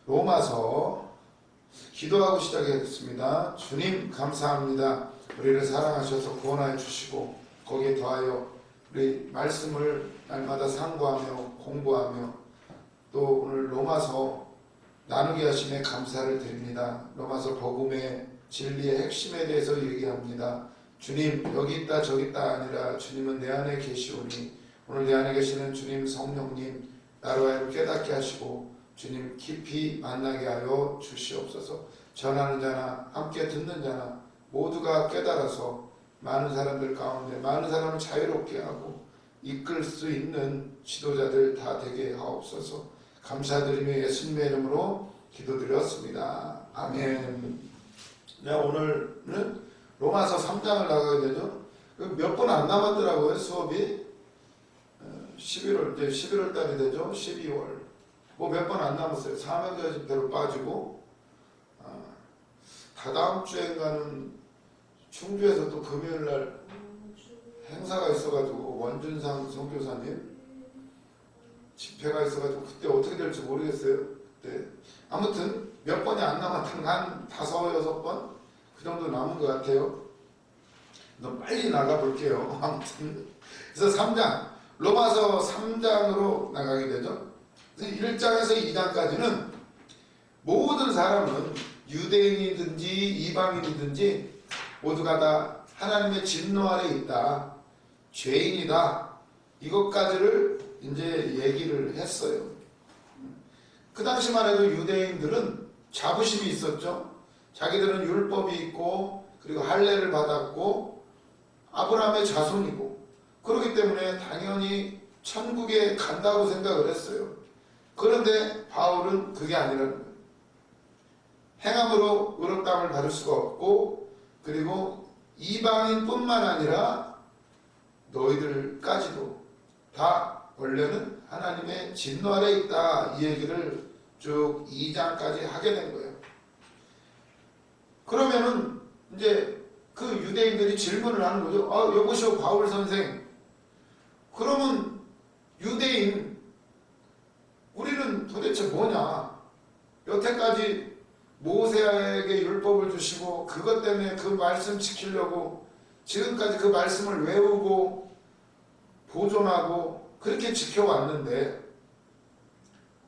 로마서 기도하고 시작했습니다. 주님 감사합니다. 우리를 사랑하셔서 구원하여 주시고 거기에 더하여 우리 말씀을 날마다 상고하며 공부하며 또 오늘 로마서 나누게 하심에 감사를 드립니다. 로마서 복음의 진리의 핵심에 대해서 얘기합니다. 주님 여기 있다 저기 있다 아니라 주님은 내 안에 계시오니 오늘 내 안에 계시는 주님 성령님 나로 하여금 깨닫게 하시고 주님 깊이 만나게 하여 주시옵소서. 전하는 자나 함께 듣는 자나 모두가 깨달아서 많은 사람들 가운데 많은 사람을 자유롭게 하고 이끌 수 있는 지도자들 다 되게 하옵소서. 감사드리며 예수님의 이름으로 기도드렸습니다. 아멘. 네, 오늘은 로마서 3장을 나가게 되죠. 몇 번 안 남았더라고요, 수업이. 11월, 이제 11월 달이 되죠. 12월. 뭐 몇 번 안 남았어요. 사명자 집회로 빠지고, 다다음 주엔가는 충주에서 또 금요일 날 행사가 있어가지고, 원준상 선교사님 집회가 있어가지고, 그때 어떻게 될지 모르겠어요. 네. 아무튼 몇 번이 안 남았던 한 5, 6번? 그 정도 남은 것 같아요. 너무 빨리 나가볼게요. 아무튼. 그래서 3장, 로마서 3장으로 나가게 되죠. 1장에서 2장까지는 모든 사람은 유대인이든지 이방인이든지 모두가 다 하나님의 진노 아래 있다. 죄인이다. 이것까지를 이제 얘기를 했어요. 그 당시만 해도 유대인들은 자부심이 있었죠. 자기들은 율법이 있고 그리고 할례를 받았고 아브라함의 자손이고 그렇기 때문에 당연히 천국에 간다고 생각을 했어요. 그런데 바울은 그게 아니라는 거예요. 행함으로 의롭다함을 받을 수가 없고 그리고 이방인뿐만 아니라 너희들까지도 다 원래는 하나님의 진노 아래 있다. 이 얘기를 쭉 2장까지 하게 된 거예요. 그러면은 이제 그 유대인들이 질문을 하는 거죠. 여보시오 바울 선생, 그러면 유대인 우리는 도대체 뭐냐? 여태까지 모세에게 율법을 주시고 그것 때문에 그 말씀 지키려고 지금까지 그 말씀을 외우고 보존하고 그렇게 지켜왔는데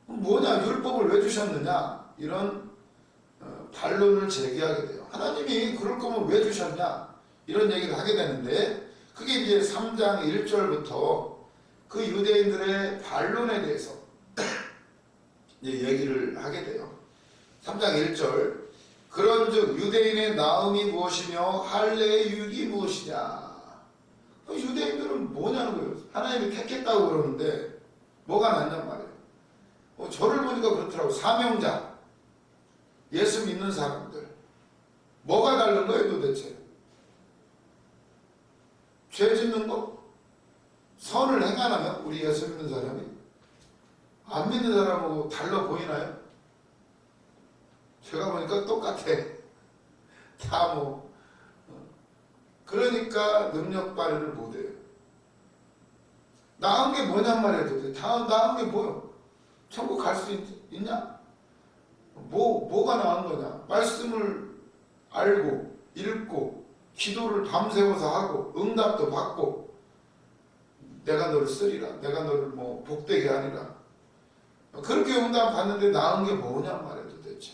뭐냐? 율법을 왜 주셨느냐? 이런 반론을 제기하게 돼요. 하나님이 그럴 거면 왜 주셨냐? 이런 얘기를 하게 되는데 그게 이제 3장 1절부터 그 유대인들의 반론에 대해서 이제 얘기를 하게 돼요. 3장 1절 그런즉 유대인의 나음이 무엇이며 할례의 유익이 무엇이냐? 유대인들은 뭐냐는 거예요. 하나님이 택했다고 그러는데 뭐가 낫냔 말이에요. 저를 보니까 그렇더라고. 사명자 예수 믿는 사람들 뭐가 다른 거예요 도대체? 죄 짓는 거? 선을 행하나요? 우리 예수 믿는 사람이? 안 믿는 사람하고 달라 보이나요? 제가 보니까 똑같아. 다 뭐. 그러니까 능력 발휘를 못해요. 나은 게 뭐냔 말이에요 도대체. 나은 게 뭐요? 천국 갈 수 있냐? 뭐가 나은 거냐? 말씀을 알고 읽고 기도를 밤새워서 하고 응답도 받고 내가 너를 쓰리라. 내가 너를 뭐 복되게 하리라. 그렇게 응답 받는데 나은 게 뭐냐 말이에요 도대체.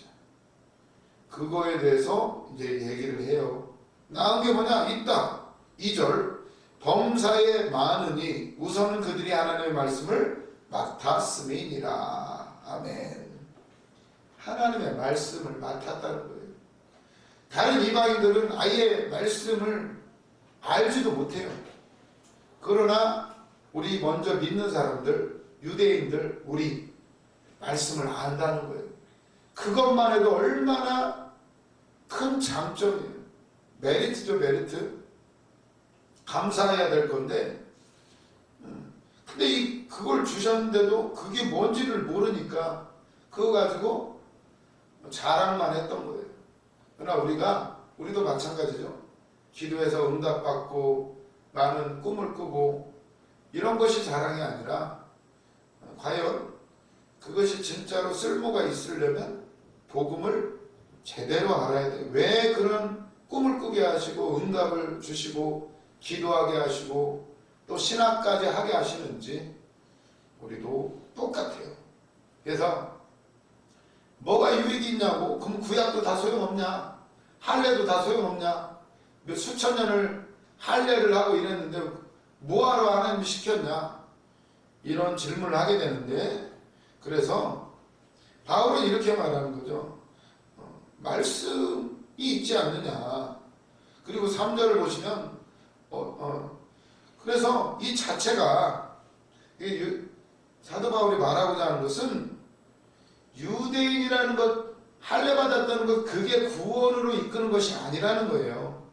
그거에 대해서 이제 얘기를 해요. 나은 게 뭐냐? 있다. 2절 범사에 많으니 우선은 그들이 하나님의 말씀을 맡았음이니라. 아멘. 하나님의 말씀을 맡았다는 거예요. 다른 이방인들은 아예 말씀을 알지도 못해요. 그러나 우리 먼저 믿는 사람들, 유대인들, 우리 말씀을 안다는 거예요. 그것만 해도 얼마나 큰 장점이에요. 메리트죠, 메리트. 감사해야 될 건데 근데 그걸 주셨는데도 그게 뭔지를 모르니까 그거 가지고 자랑만 했던 거예요. 그러나 우리도 마찬가지죠. 기도해서 응답받고 많은 꿈을 꾸고 이런 것이 자랑이 아니라 과연 그것이 진짜로 쓸모가 있으려면 복음을 제대로 알아야 돼요. 왜 그런 꿈을 꾸게 하시고 응답을 주시고 기도하게 하시고 또 신학까지 하게 하시는지 우리도 똑같아요. 그래서 뭐가 유익이 있냐고? 그럼 구약도 다 소용없냐? 할례도 다 소용없냐? 수천 년을 할례를 하고 이랬는데 뭐하러 하나님이 시켰냐? 이런 질문을 하게 되는데, 그래서 바울은 이렇게 말하는 거죠. 말씀이 있지 않느냐. 그리고 3절을 보시면 그래서 이 자체가 사도 바울이 말하고자 하는 것은 유대인이라는 것, 할례 받았다는 것, 그게 구원으로 이끄는 것이 아니라는 거예요.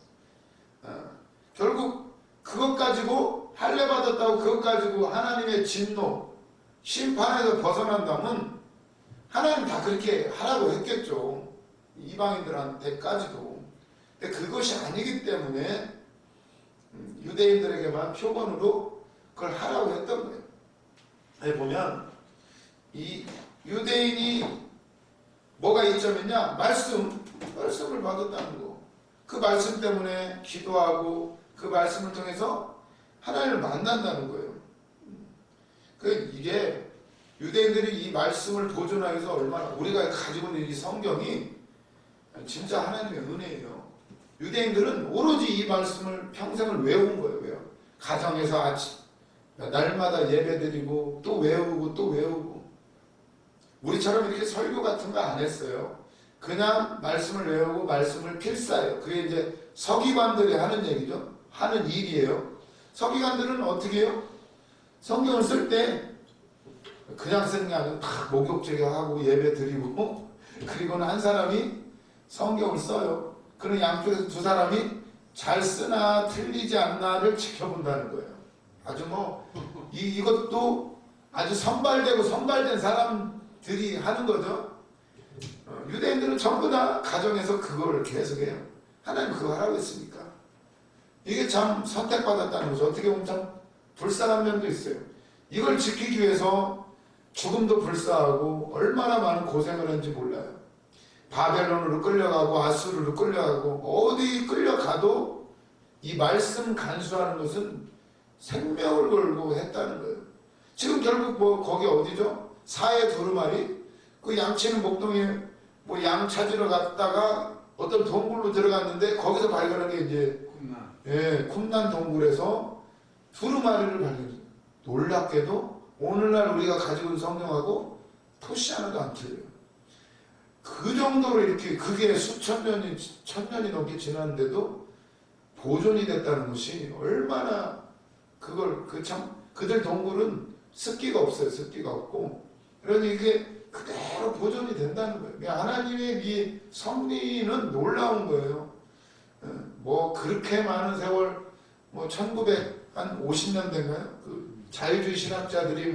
결국 그것 가지고, 할례 받았다고 그것 가지고 하나님의 진노, 심판에서 벗어난다면 하나님 다 그렇게 하라고 했겠죠. 이방인들한테까지도. 근데 그것이 아니기 때문에 유대인들에게만 표본으로 그걸 하라고 했던 거예요. 여기 보면 이 유대인이 뭐가 이점이냐? 말씀을 받았다는 거. 그 말씀 때문에 기도하고 그 말씀을 통해서 하나님을 만난다는 거예요. 이게 유대인들이 이 말씀을 보존하기 위해서 얼마나, 우리가 가지고 있는 이 성경이 진짜 하나님의 은혜예요. 유대인들은 오로지 이 말씀을 평생을 외운 거예요. 가정에서 아침 날마다 예배드리고 또 외우고 또 외우고. 우리처럼 이렇게 설교 같은 거 안 했어요. 그냥 말씀을 외우고 말씀을 필사해요. 그게 이제 서기관들이 하는 얘기죠. 하는 일이에요. 서기관들은 어떻게 해요? 성경을 쓸 때 그냥 쓰는 게 아니고 다 목욕제하고 예배 드리고, 그리고는 한 사람이 성경을 써요. 그런 양쪽에서 두 사람이 잘 쓰나 틀리지 않나를 지켜본다는 거예요. 아주 이것도 아주 선발된 사람들이 하는 거죠. 유대인들은 전부 다 가정에서 그걸 계속해요. 하나님 그거 하라고 했으니까. 이게 참 선택받았다는 거죠. 어떻게 보면 참 불쌍한 면도 있어요. 이걸 지키기 위해서 죽음도 불사하고 얼마나 많은 고생을 했는지 몰라요. 바벨론으로 끌려가고 아수르로 끌려가고 어디 끌려가도 이 말씀 간수하는 것은 생명을 걸고 했다는 거예요. 지금 결국 거기 어디죠? 사해 두루마리, 그 양치는 목동에 양 찾으러 갔다가 어떤 동굴로 들어갔는데 거기서 발견한 게 이제 쿰난 동굴에서 두루마리를 발견했어요. 놀랍게도 오늘날 우리가 가지고 있는 성경하고 토시 하나도 안 틀려요. 그 정도로 이렇게 그게 천 년이 넘게 지났는데도 보존이 됐다는 것이 얼마나 그들 동굴은 습기가 없어요. 습기가 없고. 그러니 이게 그대로 보존이 된다는 거예요. 하나님의 이 섭리는 놀라운 거예요. 그렇게 많은 세월, 1950년대인가요? 그 자유주의 신학자들이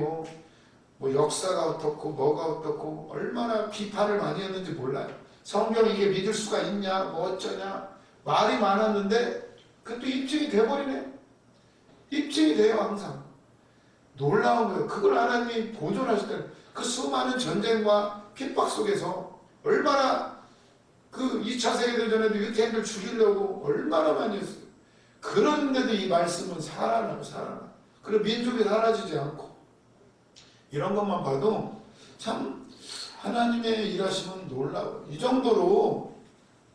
역사가 어떻고 뭐가 어떻고 얼마나 비판을 많이 했는지 몰라요. 성경 이게 믿을 수가 있냐, 어쩌냐 말이 많았는데 그것도 입증이 돼버리네. 입증이 돼요. 항상 놀라운 거예요. 그걸 하나님이 보존하실 때 그 수많은 전쟁과 핍박 속에서 얼마나 그 2차 세계대전에도 유태인들 죽이려고 얼마나 많이 했어요. 그런데도 이 말씀은 살아나요. 그리고 민족이 사라지지 않고. 이런 것만 봐도 참 하나님의 일하심은 놀라워요. 이 정도로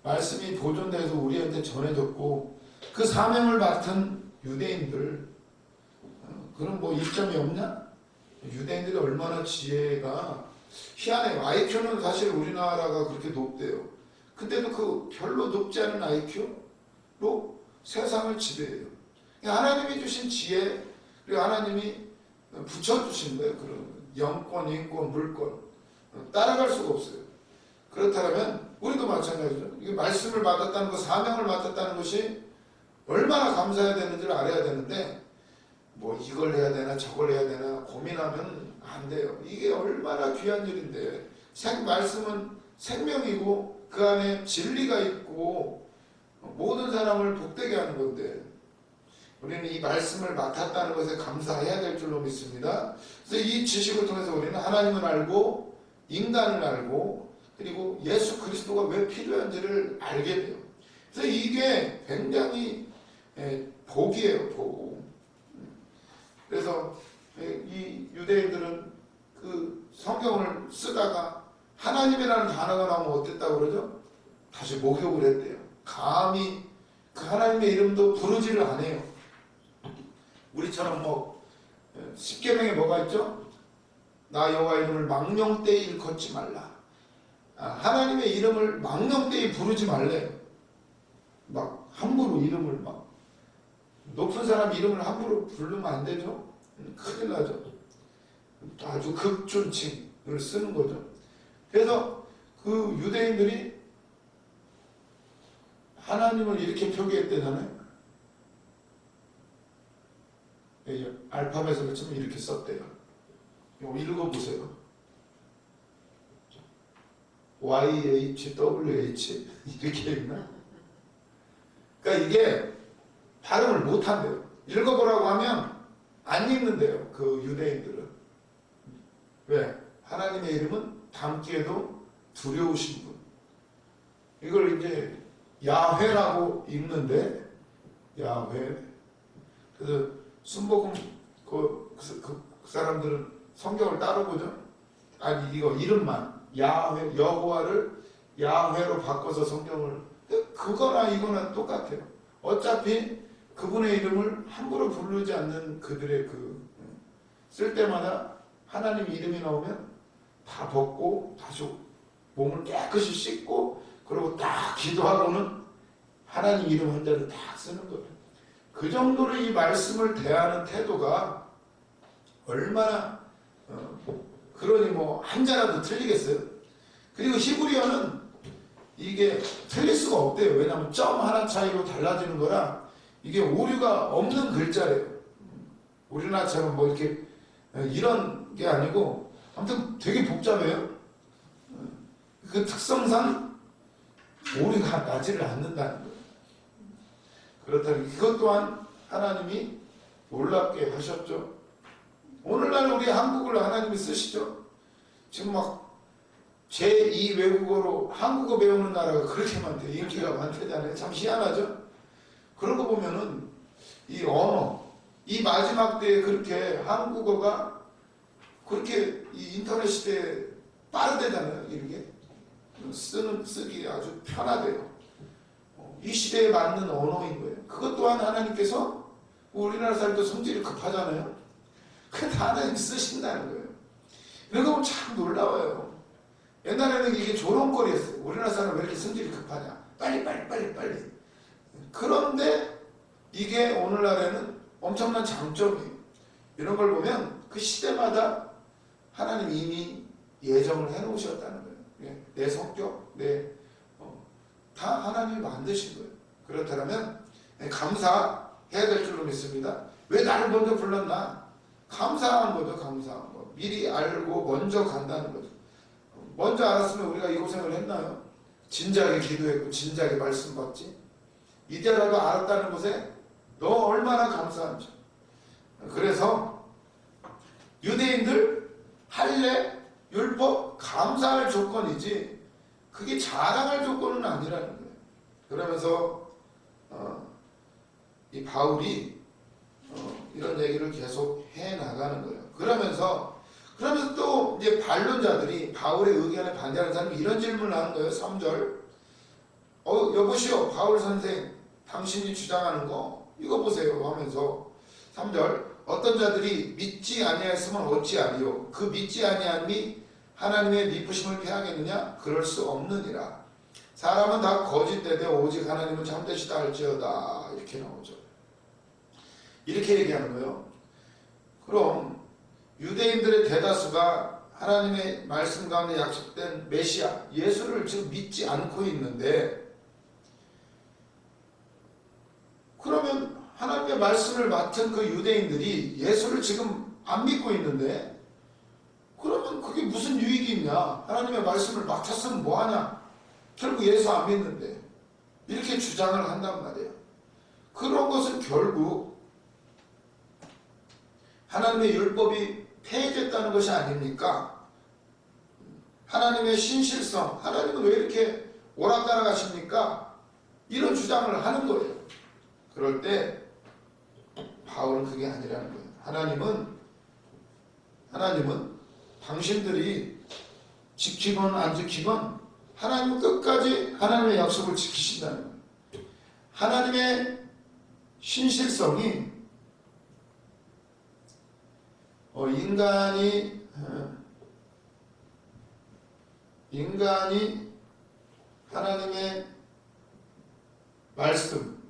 말씀이 보존돼서 우리한테 전해졌고, 그 사명을 맡은 유대인들, 그럼 이점이 없냐? 유대인들이 얼마나 지혜가 희한해요. IQ는 사실 우리나라가 그렇게 높대요. 근데도 그 별로 높지 않은 IQ로 세상을 지배해요. 하나님이 주신 지혜, 그리고 하나님이 붙여주신 거예요. 그런 영권, 인권, 물권 따라갈 수가 없어요. 그렇다면 우리도 마찬가지죠. 이게 말씀을 받았다는 것, 사명을 맡았다는 것이 얼마나 감사해야 되는지를 알아야 되는데 이걸 해야 되나 저걸 해야 되나 고민하면 안 돼요. 이게 얼마나 귀한 일인데, 말씀은 생명이고 그 안에 진리가 있고 모든 사람을 복되게 하는 건데, 우리는 이 말씀을 맡았다는 것에 감사해야 될 줄로 믿습니다. 그래서 이 지식을 통해서 우리는 하나님을 알고 인간을 알고 그리고 예수 그리스도가 왜 필요한지를 알게 돼요. 그래서 이게 굉장히 복이에요, 복. 그래서 이 유대인들은 그 성경을 쓰다가 하나님이라는 단어가 나오면 어땠다고 그러죠? 다시 목욕을 했대요. 감히 그 하나님의 이름도 부르지를 않아요. 우리처럼 뭐 십계명에 뭐가 있죠? 나 여호와 이름을 망령되이 일컫지 말라. 하나님의 이름을 망령되이 부르지 말래요. 막 함부로 이름을 막 높은 사람 이름을 함부로 부르면 안 되죠. 큰일 나죠. 아주 극존칭을 쓰는 거죠. 그래서 그 유대인들이 하나님을 이렇게 표기했대잖아요. 알파벳으로 치면 이렇게 썼대요. 이거 읽어보세요. YHWH 이렇게 읽나? 그러니까 이게 발음을 못한대요. 읽어보라고 하면 안 읽는데요. 그 유대인들은. 왜? 하나님의 이름은 담기에도 두려우신 분. 이걸 이제 야훼라고 읽는데 야훼. 그래서 순복음 그 사람들은 성경을 따로 보죠. 아니 이거 이름만 야훼 여호와를 야훼로 바꿔서 성경을 그거나 이거나 똑같아요. 어차피 그분의 이름을 함부로 부르지 않는 그들의 쓸 때마다 하나님 이름이 나오면 다 벗고 다시 몸을 깨끗이 씻고 그리고 딱 기도하고는 하나님 이름 한자를 딱 쓰는 거예요. 그 정도로 이 말씀을 대하는 태도가 얼마나 그러니 뭐 한자라도 틀리겠어요. 그리고 히브리어는 이게 틀릴 수가 없대요. 왜냐하면 점 하나 차이로 달라지는 거라 이게 오류가 없는 글자래요. 우리나라처럼 뭐 이렇게 이런 게 아니고 아무튼 되게 복잡해요. 그 특성상 오류가 나지를 않는다는 거예요. 그렇다면 이것 또한 하나님이 놀랍게 하셨죠. 오늘날 우리 한국을 하나님이 쓰시죠. 지금 막 제2 외국어로 한국어 배우는 나라가 그렇게 많대요. 인기가 많대잖아요. 참 희한하죠. 그런 거 보면은 이 언어, 이 마지막 때에 그렇게 한국어가 그렇게 이 인터넷 시대에 빠르대잖아요. 이렇게 쓰기 아주 편하대요. 이 시대에 맞는 언어인 거예요. 그것 또한 하나님께서 우리나라 사람도 성질이 급하잖아요. 그게 다 하나님 쓰신다는 거예요. 이런 거 보면 참 놀라워요. 옛날에는 이게 조롱거리였어요. 우리나라 사람 왜 이렇게 성질이 급하냐. 빨리. 그런데 이게 오늘날에는 엄청난 장점이에요. 이런 걸 보면 그 시대마다 하나님 이미 예정을 해놓으셨다는 거예요. 내 성격, 다 하나님이 만드신 거예요. 그렇다면 감사해야 될 줄로 믿습니다. 왜 나를 먼저 불렀나? 감사한 거죠. 감사한 거. 미리 알고 먼저 간다는 거죠. 먼저 알았으면 우리가 이 고생을 했나요? 진작에 기도했고 진작에 말씀 받지. 이제라도 알았다는 것에 너 얼마나 감사한지. 그래서 유대인들 할례, 율법, 감사할 조건이지 그게 자랑할 조건은 아니라는 거예요. 그러면서 이 바울이 이런 얘기를 계속 해 나가는 거예요. 그러면서 또 이제 반론자들이 바울의 의견에 반대하는 사람이 이런 질문을 하는 거예요. 3절. 여보시오 바울 선생 당신이 주장하는 거 이거 보세요 하면서 3절 어떤 자들이 믿지 아니하였으면 어찌하리요 그 믿지 아니함이 하나님의 미쁘심을 피하겠느냐 그럴 수 없느니라. 사람은 다 거짓되되 오직 하나님은 참되시다 할지어다. 이렇게 나오죠. 이렇게 얘기하는 거예요. 그럼 유대인들의 대다수가 하나님의 말씀 가운데 약속된 메시아 예수를 지금 믿지 않고 있는데 그러면 하나님의 말씀을 맡은 그 유대인들이 예수를 지금 안 믿고 있는데 그러면 그게 무슨 유익이 있냐? 하나님의 말씀을 맡았으면 뭐하냐? 결국 예수 안 믿는데 이렇게 주장을 한단 말이에요. 그런 것은 결국 하나님의 율법이 폐해졌다는 것이 아닙니까? 하나님의 신실성, 하나님은 왜 이렇게 오락가락하십니까? 이런 주장을 하는 거예요. 그럴 때 바울은 그게 아니라는 거예요. 하나님은 당신들이 지키건 안 지키건 하나님은 끝까지 하나님의 약속을 지키신다는 거예요. 하나님의 신실성이 인간이 하나님의 말씀,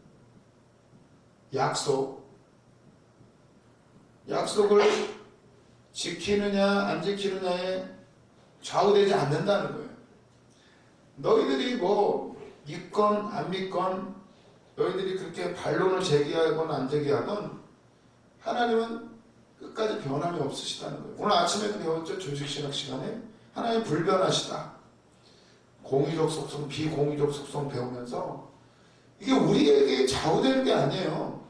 약속을 지키느냐 안 지키느냐에 좌우되지 않는다는 거예요. 너희들이 뭐 믿건 안 믿건, 너희들이 그렇게 반론을 제기하건 안 제기하건 하나님은 끝까지 변함이 없으시다는 거예요. 오늘 아침에도 배웠죠. 조직신학 시간에 하나님 불변하시다. 공의적 속성, 비공의적 속성 배우면서 이게 우리에게 좌우되는 게 아니에요.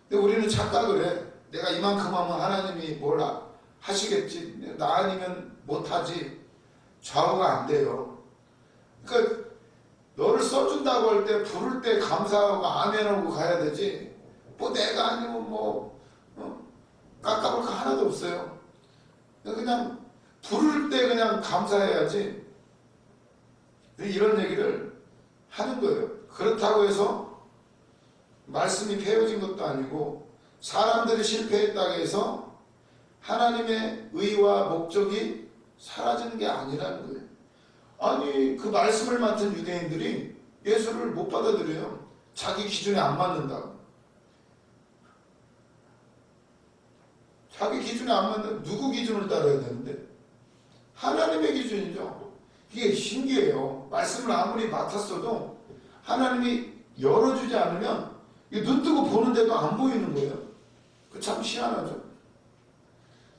근데 우리는 착각을 해. 내가 이만큼 하면 하나님이 뭘 하시겠지. 나 아니면 못하지. 좌우가 안 돼요. 그러니까 너를 써준다고 할 때 부를 때 감사하고 아멘하고 가야 되지. 뭐 내가 아니면 깎아볼 거 하나도 없어요. 그냥 부를 때 그냥 감사해야지. 이런 얘기를 하는 거예요. 그렇다고 해서 말씀이 폐해진 것도 아니고 사람들이 실패했다고 해서 하나님의 의와 목적이 사라지는 게 아니라는 거예요. 아니 그 말씀을 맡은 유대인들이 예수를 못 받아들여요. 자기 기준에 안 맞는다고. 자기 기준에 안 맞는, 누구 기준을 따라야 되는데? 하나님의 기준이죠. 이게 신기해요. 말씀을 아무리 맡았어도 하나님이 열어주지 않으면 눈 뜨고 보는데도 안 보이는 거예요. 그 참 희한하죠.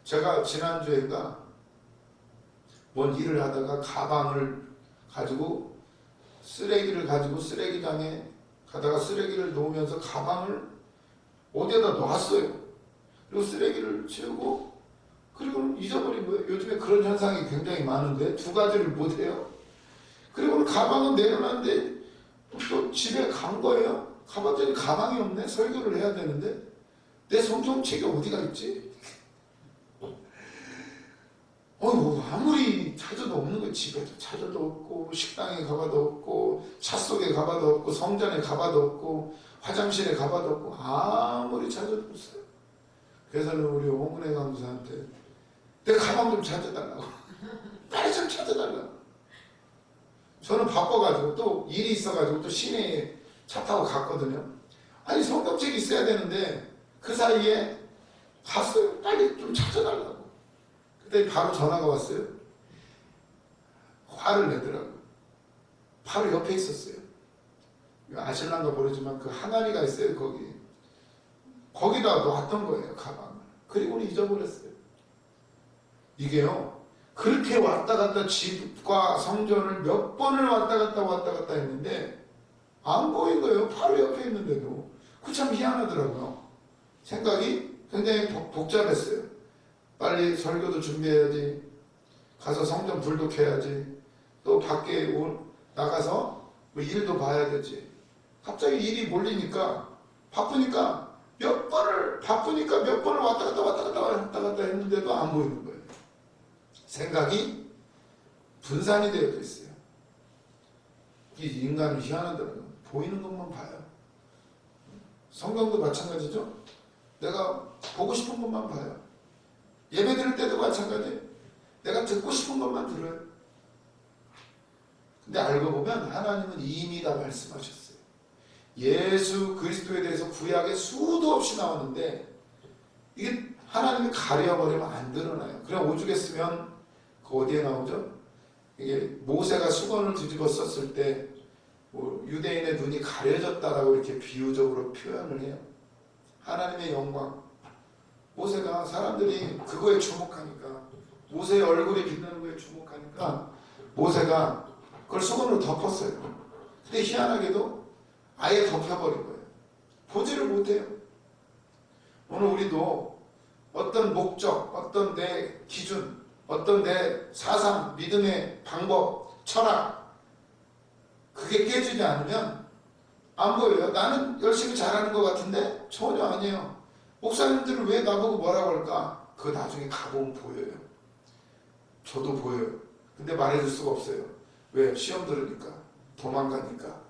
제가 지난주에인가 뭔 일을 하다가 가방을 가지고 쓰레기를 가지고 쓰레기장에 가다가 쓰레기를 놓으면서 가방을 어디에다 놨어요. 그리고 쓰레기를 채우고 그리고는 잊어버린 거예요. 요즘에 그런 현상이 굉장히 많은데 두 가지를 못해요. 그리고 가방은 내려놨는데 또 집에 간 거예요. 가봤더니 가방이 없네. 설교를 해야 되는데 내 손톱책이 어디가 있지? 아무리 찾아도 없는 거예요. 집에도 찾아도 없고 식당에 가봐도 없고 차 속에 가봐도 없고 성전에 가봐도 없고 화장실에 가봐도 없고 아무리 찾아도 없어요. 그래서는 우리 오문혜 강사한테 내 가방 좀 찾아달라고 빨리 좀 찾아달라고. 저는 바빠가지고 또 일이 있어가지고 또 시내에 차 타고 갔거든요. 아니 성경책이 있어야 되는데 그 사이에 갔어요. 빨리 좀 찾아달라고. 그때 바로 전화가 왔어요. 화를 내더라고요. 바로 옆에 있었어요. 아실란가 모르지만 그 항아리가 있어요. 거기다 놨던 거예요. 가방을. 그리고는 잊어버렸어요. 이게요. 그렇게 왔다 갔다 집과 성전을 몇 번을 왔다 갔다 했는데 안 보인 거예요. 바로 옆에 있는데도. 그 참 희한하더라고요. 생각이 굉장히 복잡했어요. 빨리 설교도 준비해야지. 가서 성전 불독해야지. 또 밖에 나가서 뭐 일도 봐야 되지. 갑자기 일이 몰리니까 바쁘니까 몇 번을 왔다 갔다 했는데도 안 보이는 거예요. 생각이 분산이 되어 있어요. 이 인간은 희한하더라고요. 보이는 것만 봐요. 성경도 마찬가지죠. 내가 보고 싶은 것만 봐요. 예배 드릴 때도 마찬가지예요. 내가 듣고 싶은 것만 들어요. 근데 알고 보면 하나님은 이미 다 말씀하셨어요. 예수 그리스도에 대해서 구약에 수도 없이 나오는데 이게 하나님이 가려버리면 안 드러나요. 그냥 오죽 했으면 그 어디에 나오죠? 이게 모세가 수건을 뒤집어 썼을 때 뭐 유대인의 눈이 가려졌다라고 이렇게 비유적으로 표현을 해요. 하나님의 영광. 모세가 사람들이 그거에 주목하니까, 모세의 얼굴이 빛나는 거에 주목하니까 모세가 그걸 수건으로 덮었어요. 근데 희한하게도 아예 덮여버린 거예요. 보지를 못해요. 오늘 우리도 어떤 목적, 어떤 내 기준, 어떤 내 사상, 믿음의 방법, 철학, 그게 깨지지 않으면 안 보여요. 나는 열심히 잘하는 것 같은데 전혀 아니에요. 목사님들은 왜 나보고 뭐라고 할까? 그거 나중에 가보면 보여요. 저도 보여요. 근데 말해줄 수가 없어요. 왜? 시험 들으니까, 도망가니까.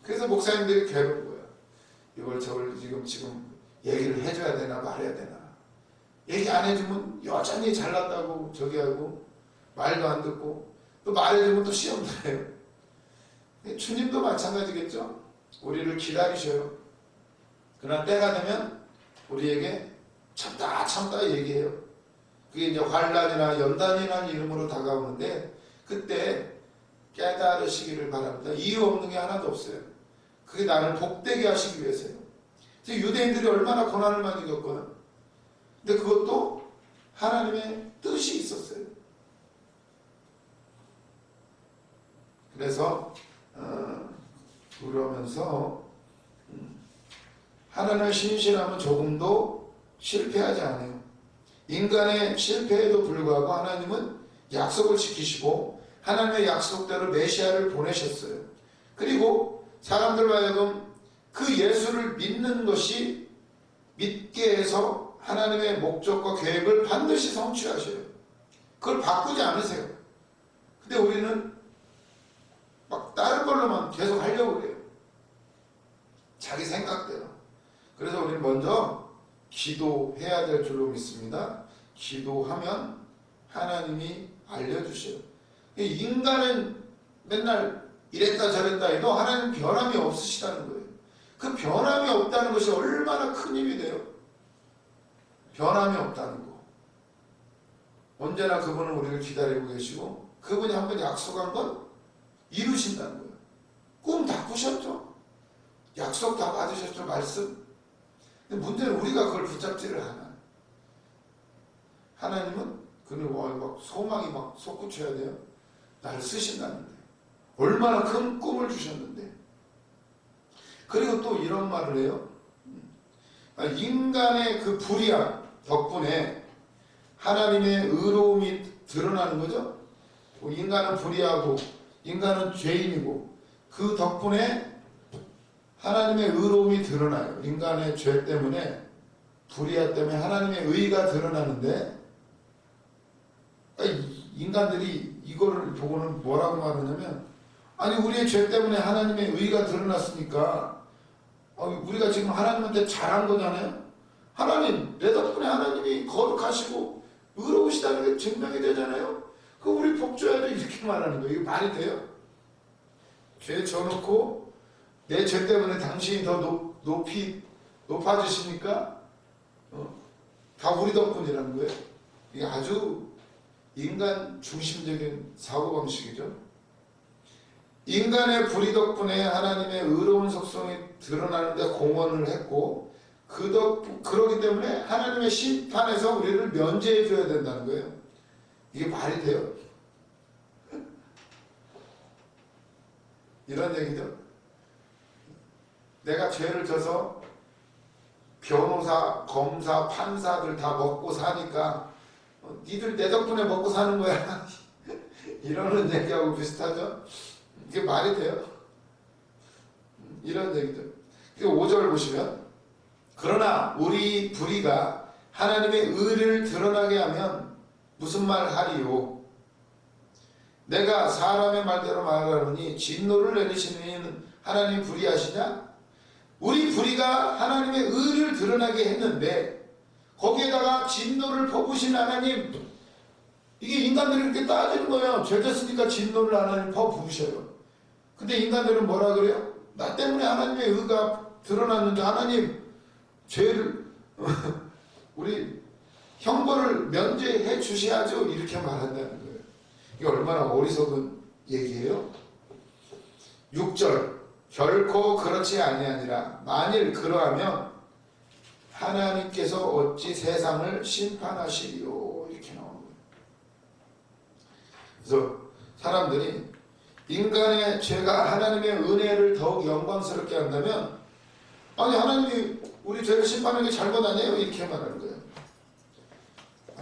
그래서 목사님들이 괴로운 거야. 이걸 저걸 지금 얘기를 해줘야 되나 말해야 되나. 얘기 안 해주면 여전히 잘났다고 저기 하고 말도 안 듣고, 또 말해주면 또 시험 들어요. 주님도 마찬가지겠죠. 우리를 기다리셔요. 그러나 때가 되면 우리에게 참다 얘기해요. 그게 이제 환난이나 연단이라는 이름으로 다가오는데, 그때 깨달으시기를 바랍니다. 이유 없는 게 하나도 없어요. 그게 나를 복되게 하시기 위해서요. 유대인들이 얼마나 고난을 많이 겪거든. 근데 그것도 하나님의 뜻이 있었어요. 그래서 그러면서 하나님의 신실함은 조금도 실패하지 않아요. 인간의 실패에도 불구하고 하나님은 약속을 지키시고 하나님의 약속대로 메시아를 보내셨어요. 그리고 사람들로 하여금 그 예수를 믿는 것이 믿게 해서 하나님의 목적과 계획을 반드시 성취하셔요. 그걸 바꾸지 않으세요. 근데 우리는 막 다른 걸로만 계속 하려고 그래요. 자기 생각대로. 그래서 우리는 먼저 기도해야 될 줄로 믿습니다. 기도하면 하나님이 알려주셔요. 인간은 맨날 이랬다 저랬다 해도 하나님 변함이 없으시다는 거예요. 그 변함이 없다는 것이 얼마나 큰 힘이 돼요. 변함이 없다는 거. 언제나 그분은 우리를 기다리고 계시고 그분이 한번 약속한 건 이루신다는 거예요. 꿈 다 꾸셨죠? 약속 다 받으셨죠? 말씀. 근데 문제는 우리가 그걸 붙잡지를 않아요. 하나님은 그는 막 소망이 막 솟구쳐야 돼요. 나를 쓰신다는데. 얼마나 큰 꿈을 주셨는데. 그리고 또 이런 말을 해요. 인간의 그 불의함 덕분에 하나님의 의로움이 드러나는 거죠. 인간은 불의하고 인간은 죄인이고 그 덕분에 하나님의 의로움이 드러나요. 인간의 죄 때문에 불의함 때문에 하나님의 의가 드러나는데 인간들이 이거를 보고는 뭐라고 말하냐면 아니 우리의 죄 때문에 하나님의 의가 드러났으니까 우리가 지금 하나님한테 잘한 거잖아요. 하나님 내 덕분에 하나님이 거룩하시고 의로우시다는 게 증명이 되잖아요. 그 우리 복 줘야죠 이렇게 말하는 거예요. 이거 말이 돼요? 죄 져놓고 내 죄 때문에 당신이 더 높아지시니까 다 우리 덕분이라는 거예요. 이게 아주 인간 중심적인 사고방식이죠. 인간의 불의 덕분에 하나님의 의로운 속성이 드러나는데 공헌을 했고 그러기 때문에 하나님의 심판에서 우리를 면제해 줘야 된다는 거예요. 이게 말이 돼요? 이런 얘기죠. 내가 죄를 져서 변호사, 검사, 판사들 다 먹고 사니까 니들 내 덕분에 먹고 사는 거야. 이러는 얘기하고 비슷하죠? 이게 말이 돼요? 이런 얘기죠. 5절 보시면 그러나 우리 불의가 하나님의 의를 드러나게 하면 무슨 말 하리요? 내가 사람의 말대로 말하노니 진노를 내리시는 이는 하나님 불의하시냐? 우리 불의가 하나님의 의를 드러나게 했는데 거기에다가 진노를 퍼부신 하나님, 이게 인간들이 이렇게 따지는 거예요. 죄 됐으니까 진노를 하나님 퍼부으셔요. 근데 인간들은 뭐라 그래요? 나 때문에 하나님의 의가 드러났는데 하나님 죄를 우리 형벌을 면제해 주셔야죠. 이렇게 말한다는 거예요. 이게 얼마나 어리석은 얘기예요. 6절 결코 그렇지 아니하니라. 만일 그러하면 하나님께서 어찌 세상을 심판하시리요. 이렇게 나오는 거예요. 그래서 사람들이 인간의 죄가 하나님의 은혜를 더욱 영광스럽게 한다면 아니 하나님이 우리 죄를 심판하는 게 잘못 아니에요? 이렇게 말하는 거예요.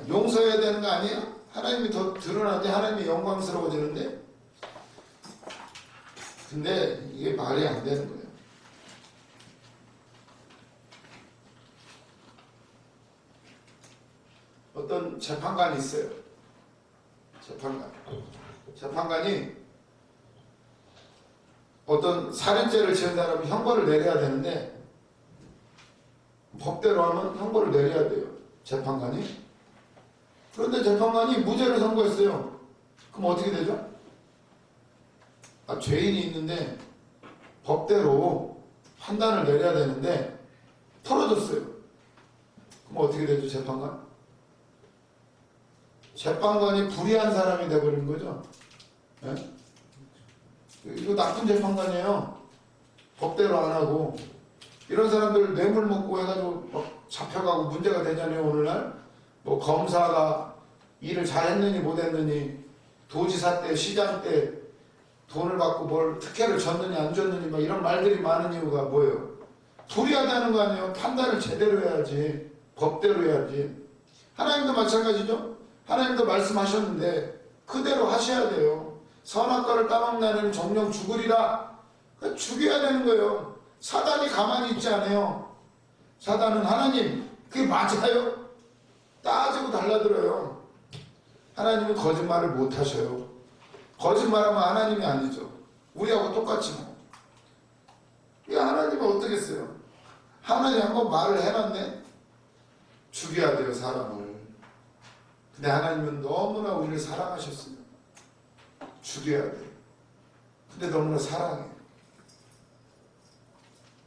용서해야 되는 거 아니에요? 하나님이 더 드러나는데 하나님이 영광스러워지는데. 근데 이게 말이 안 되는 거예요. 어떤 재판관이 있어요. 재판관이 어떤 살인죄를 지은 사람이 형벌을 내려야 되는데 법대로 하면 형벌을 내려야 돼요. 재판관이. 그런데 재판관이 무죄를 선고했어요. 그럼 어떻게 되죠? 죄인이 있는데 법대로 판단을 내려야 되는데 털어줬어요. 그럼 어떻게 되죠? 재판관이 불의한 사람이 돼버린 거죠. 네? 이거 나쁜 재판관이에요. 법대로 안 하고. 이런 사람들 뇌물 먹고 해가지고 막 잡혀가고 문제가 되잖아요. 오늘날 뭐 검사가 일을 잘했느니 못했느니, 도지사 때 시장 때 돈을 받고 뭘 특혜를 줬느니 안 줬느니 막 이런 말들이 많은 이유가 뭐예요? 불의하다는 거 아니에요. 판단을 제대로 해야지. 법대로 해야지. 하나님도 마찬가지죠. 하나님도 말씀하셨는데 그대로 하셔야 돼요. 선악과를 따먹나는 정령 죽으리라. 죽여야 되는 거예요. 사단이 가만히 있지 않아요. 사단은 하나님 그게 맞아요? 따지고 달라들어요. 하나님은 거짓말을 못 하셔요. 거짓말하면 하나님이 아니죠. 우리하고 똑같이 뭐. 하나님은 어떻겠어요? 하나님 한번 말을 해놨네. 죽여야 돼요, 사람을. 근데 하나님은 너무나 우리를 사랑하셨어요. 죽여야 돼요. 근데 너무나 사랑해요.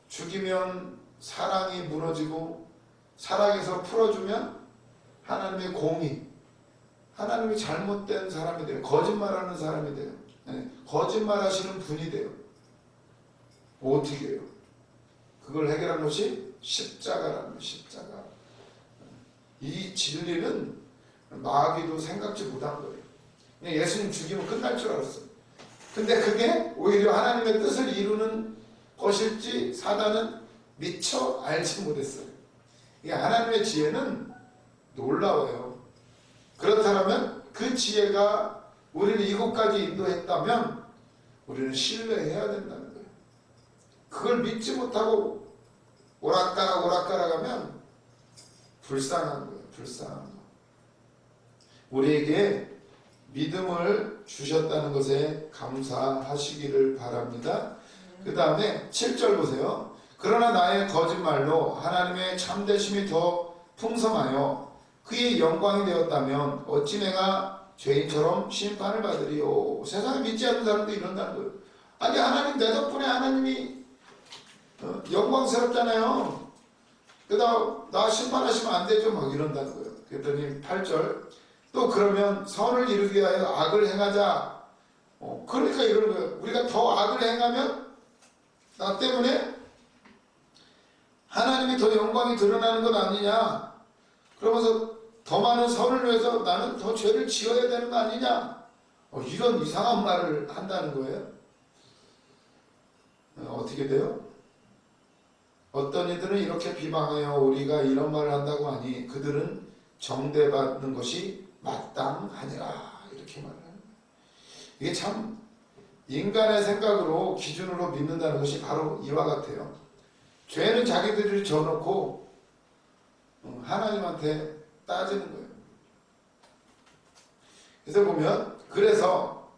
죽이면 사랑이 무너지고 사랑에서 풀어주면 하나님의 공의, 하나님이 잘못된 사람이 돼요. 거짓말하는 사람이 돼요. 거짓말하시는 분이 돼요. 어떻게 해요? 그걸 해결한 것이 십자가라는 거예요. 십자가. 이 진리는 마귀도 생각지 못한 거예요. 그냥 예수님 죽이면 끝날 줄 알았어요. 근데 그게 오히려 하나님의 뜻을 이루는 것일지 사단은 미처 알지 못했어요. 이게 하나님의 지혜는 놀라워요. 그렇다면 그 지혜가 우리를 이곳까지 인도했다면 우리는 신뢰해야 된다는 거예요. 그걸 믿지 못하고 오락가락 하면 불쌍한 거예요. 불쌍한 거. 우리에게 믿음을 주셨다는 것에 감사하시기를 바랍니다. 그 다음에 7절 보세요. 그러나 나의 거짓말로 하나님의 참되심이 더 풍성하여 그의 영광이 되었다면 어찌 내가 죄인처럼 심판을 받으리요. 세상에 믿지 않는 사람도 이런다는 거예요. 아니 하나님 내 덕분에 하나님이 영광스럽잖아요. 그다음 나 심판하시면 안 되죠. 막 이런다는 거예요. 그랬더니 8절 또 그러면 선을 이루기 위하여 악을 행하자. 그러니까 이러는 거예요. 우리가 더 악을 행하면 나 때문에 하나님이 더 영광이 드러나는 것 아니냐. 그러면서 더 많은 선을 위해서 나는 더 죄를 지어야 되는 거 아니냐. 이런 이상한 말을 한다는 거예요. 어떻게 돼요? 어떤 이들은 이렇게 비방해요. 우리가 이런 말을 한다고 하니 그들은 정죄받는 것이 마땅하니라. 이렇게 말을 하는 거예요. 이게 참 인간의 생각으로 기준으로 믿는다는 것이 바로 이와 같아요. 죄는 자기들이 져놓고 하나님한테 따지는 거예요. 그래서 보면 그래서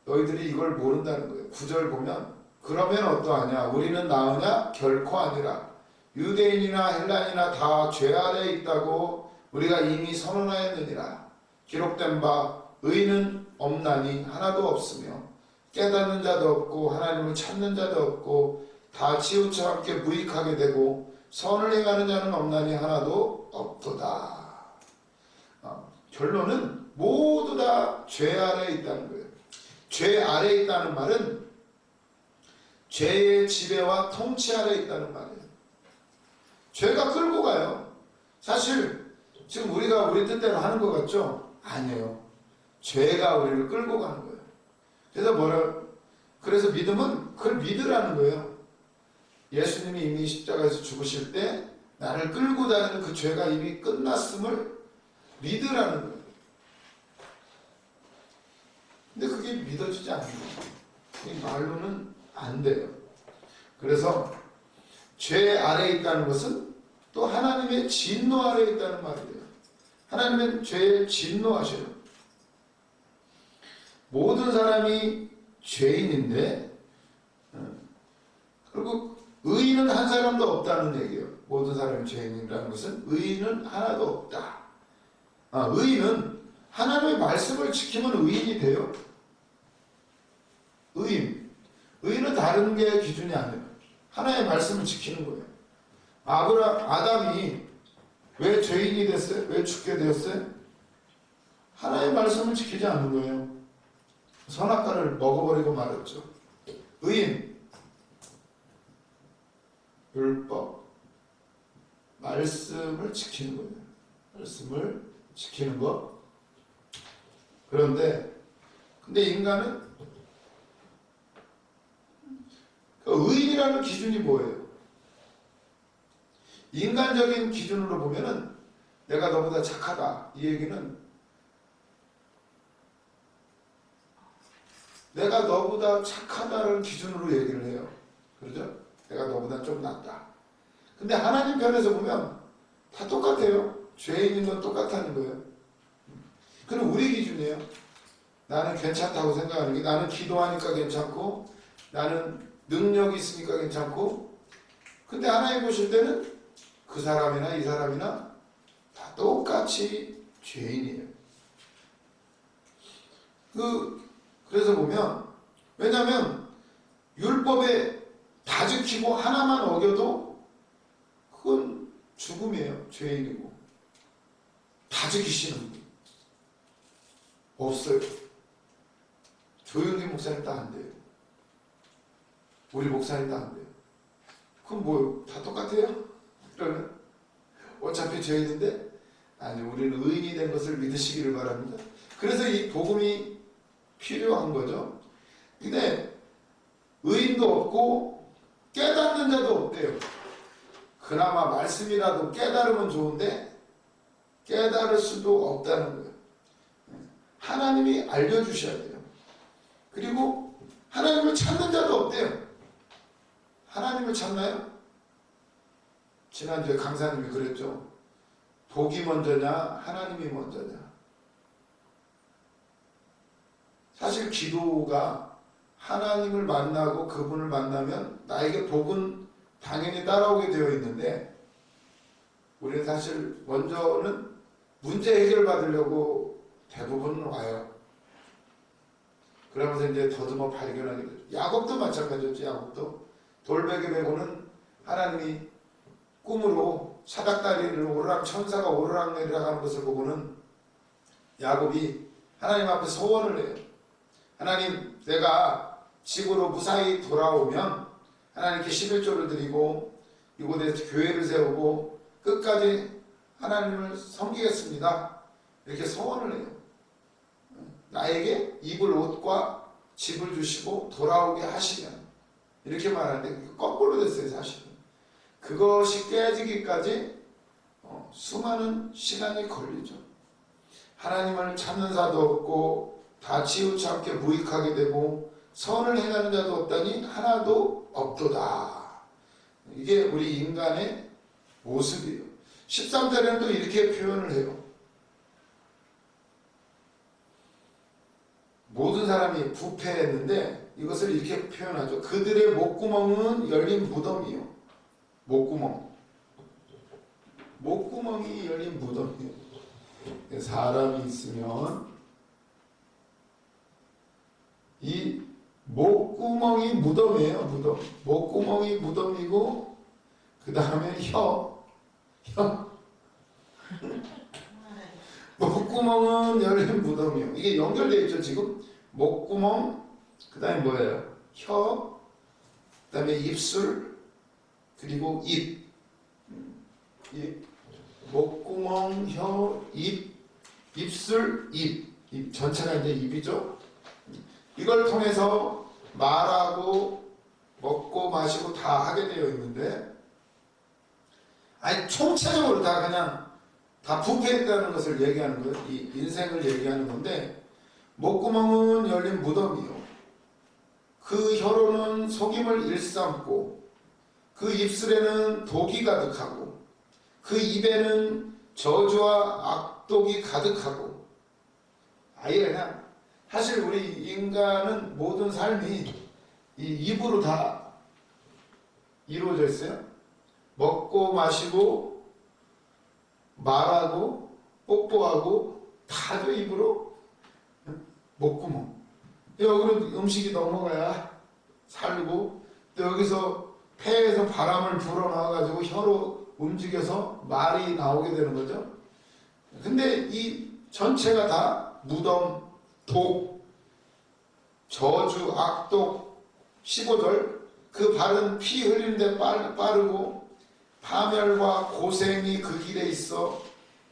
너희들이 이걸 모른다는 거예요. 9절 보면 그러면 어떠하냐? 우리는 나으냐? 결코 아니라 유대인이나 헬라인이나 다 죄 아래에 있다고 우리가 이미 선언하였느니라. 기록된 바 의는 없나니 하나도 없으며 깨닫는 자도 없고 하나님을 찾는 자도 없고 다 치우쳐 함께 무익하게 되고 선을 행하는 자는 없나니 하나도 없도다. 결론은 모두 다 죄 아래에 있다는 거예요. 죄 아래에 있다는 말은 죄의 지배와 통치 아래에 있다는 말이에요. 죄가 끌고 가요. 사실 지금 우리가 우리 뜻대로 하는 것 같죠? 아니에요. 죄가 우리를 끌고 가는 거예요. 그래서 믿음은 그걸 믿으라는 거예요. 예수님이 이미 십자가에서 죽으실 때 나를 끌고 다니는 그 죄가 이미 끝났음을 믿으라는 거예요. 근데 그게 믿어지지 않는 거예요. 말로는 안 돼요. 그래서 죄 아래에 있다는 것은 또 하나님의 진노 아래에 있다는 말이에요. 하나님은 죄에 진노하셔요. 모든 사람이 죄인인데, 그리고 의인은 한 사람도 없다는 얘기예요. 모든 사람이 죄인이라는 것은 의인은 하나도 없다. 의인은 하나님의 말씀을 지키면 의인이 돼요. 의인은 다른 게 기준이 아니에요. 하나님의 말씀을 지키는 거예요. 아담이 왜 죄인이 됐어요? 왜 죽게 되었어요? 하나님의 말씀을 지키지 않는 거예요. 선악과를 먹어버리고 말았죠. 의인, 율법, 말씀을 지키는 거예요. 말씀을 지키는 것. 근데 인간은 의인이라는 기준이 뭐예요? 인간적인 기준으로 보면은 내가 너보다 착하다. 이 얘기는 내가 너보다 착하다는 기준으로 얘기를 해요. 그러죠? 내가 너보다 좀 낫다. 근데 하나님 편에서 보면 다 똑같아요. 죄인인 건 똑같다는 거예요. 그럼 우리 기준이에요. 나는 괜찮다고 생각하는 게, 나는 기도하니까 괜찮고, 나는 능력이 있으니까 괜찮고, 근데 하나님 보실 때는 그 사람이나 이 사람이나 다 똑같이 죄인이에요. 그래서 보면, 왜냐하면 율법에 다 지키고 하나만 어겨도 그건 죽음이에요. 죄인이고. 다 지키시는 분 없어요. 조용기 목사님 다 안 돼요. 우리 목사님 다 안 돼요. 그럼 뭐요? 다 똑같아요? 그러면 어차피 죄인인데? 아니, 우리는 의인이 된 것을 믿으시기를 바랍니다. 그래서 이 복음이 필요한 거죠. 근데 의인도 없고 깨닫는 자도 없대요. 그나마 말씀이라도 깨달으면 좋은데 깨달을 수도 없다는 거예요. 하나님이 알려주셔야 돼요. 그리고 하나님을 찾는 자도 없대요. 하나님을 찾나요? 지난주에 강사님이 그랬죠. 복이 먼저냐 하나님이 먼저냐. 사실 기도가 하나님을 만나고 그분을 만나면 나에게 복은 당연히 따라오게 되어 있는데, 우리는 사실 먼저는 문제 해결 받으려고 대부분 와요. 그러면서 이제 더듬어 발견하게 되죠. 야곱도 마찬가지였죠. 야곱도 돌베개 메고는 하나님이 꿈으로 사닥다리를 오르락, 천사가 오르락내리락 하는 것을 보고는 야곱이 하나님 앞에 소원을 해요. 하나님, 내가 집으로 무사히 돌아오면 하나님께 11조를 드리고 이곳에 교회를 세우고 끝까지 하나님을 섬기겠습니다. 이렇게 소원을 해요. 나에게 입을 옷과 집을 주시고 돌아오게 하시면, 이렇게 말하는데 거꾸로 됐어요. 사실은 그것이 깨지기까지 수많은 시간이 걸리죠. 하나님을 찾는 자도 없고 다 치우치게 무익하게 되고 선을 행하는 자도 없다니 하나도 없도다. 이게 우리 인간의 모습이에요. 13절에는 또 이렇게 표현을 해요. 모든 사람이 부패했는데 이것을 이렇게 표현하죠. 그들의 목구멍은 열린 무덤이요. 목구멍이 열린 무덤이요. 사람이 있으면 이 목구멍이 무덤이에요. 무덤. 목구멍이 무덤이고 그 다음에 혀. 목구멍은 열린 무덤이요. 이게 연결되어 있죠. 지금 목구멍, 그 다음에 뭐예요? 혀, 그 다음에 입술, 그리고 입. 목구멍, 혀, 입, 입술, 입 전체가 이제 입이죠. 이걸 통해서 말하고 먹고 마시고 다 하게 되어 있는데, 아니 총체적으로 다 그냥 다 부패했다는 것을 얘기하는 거예요. 이 인생을 얘기하는 건데, 목구멍은 열린 무덤이요, 그 혀로는 속임을 일삼고, 그 입술에는 독이 가득하고, 그 입에는 저주와 악독이 가득하고. 아예 그냥 사실 우리 인간은 모든 삶이 이 입으로 다 이루어져 있어요. 먹고 마시고 말하고 뽀뽀하고 다도 입으로. 목구멍. 여기로 음식이 넘어가야 살고, 또 여기서 폐에서 바람을 불어넣어가지고 혀로 움직여서 말이 나오게 되는 거죠. 근데 이 전체가 다 무덤, 독, 저주, 악독. 15절, 그 발은 피 흘리는데 빠르고 파멸과 고생이 그 길에 있어